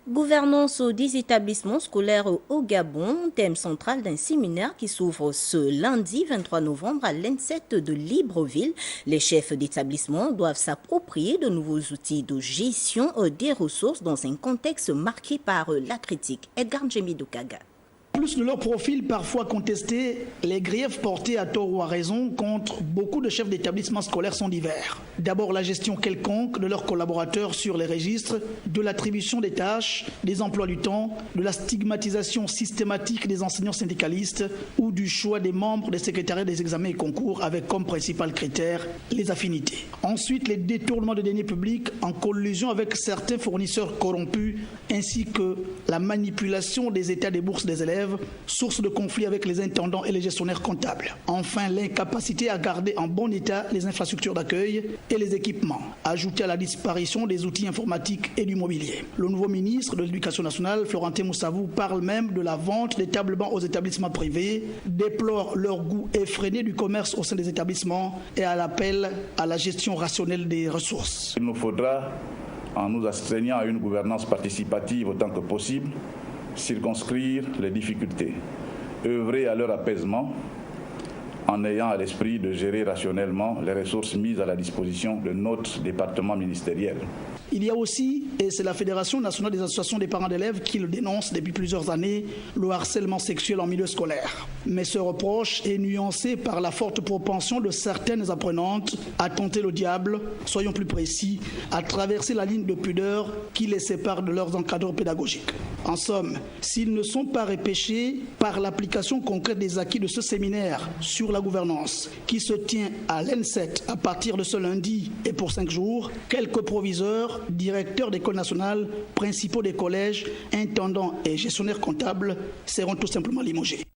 Gouvernance des établissements scolaires au Gabon, thème central d'un séminaire qui s'ouvre ce lundi 23 novembre à l'INSET de Libreville. Les chefs d'établissement doivent s'approprier de nouveaux outils de gestion des ressources dans un contexte marqué par la critique. Edgar Njemi-Doukaga. Plus de leur profil parfois contesté, les griefs portés à tort ou à raison contre beaucoup de chefs d'établissements scolaires sont divers. D'abord, la gestion quelconque de leurs collaborateurs sur les registres, de l'attribution des tâches, des emplois du temps, de la stigmatisation systématique des enseignants syndicalistes ou du choix des membres des secrétariats des examens et concours avec comme principal critère les affinités. Ensuite, les détournements de deniers publics en collusion avec certains fournisseurs corrompus ainsi que la manipulation des états des bourses des élèves, source de conflits avec les intendants et les gestionnaires comptables. Enfin, l'incapacité à garder en bon état les infrastructures d'accueil et les équipements, ajouté à la disparition des outils informatiques et du mobilier. Le nouveau ministre de l'Éducation nationale, Florentin Moussavou, parle même de la vente des tables bancs aux établissements privés, déplore leur goût effréné du commerce au sein des établissements et à l'appel à la gestion rationnelle des ressources. Il nous faudra, en nous astreignant à une gouvernance participative autant que possible, circonscrire les difficultés, œuvrer à leur apaisement en ayant à l'esprit de gérer rationnellement les ressources mises à la disposition de notre département ministériel. Il y a aussi, et c'est la Fédération nationale des associations des parents d'élèves qui le dénonce depuis plusieurs années, le harcèlement sexuel en milieu scolaire. Mais ce reproche est nuancé par la forte propension de certaines apprenantes à tenter le diable, soyons plus précis, à traverser la ligne de pudeur qui les sépare de leurs encadreurs pédagogiques. En somme, s'ils ne sont pas repêchés par l'application concrète des acquis de ce séminaire sur la gouvernance qui se tient à l'INSET à partir de ce lundi et pour 5 jours, quelques proviseurs, directeurs d'école nationale, principaux des collèges, intendants et gestionnaires comptables seront tout simplement limogés.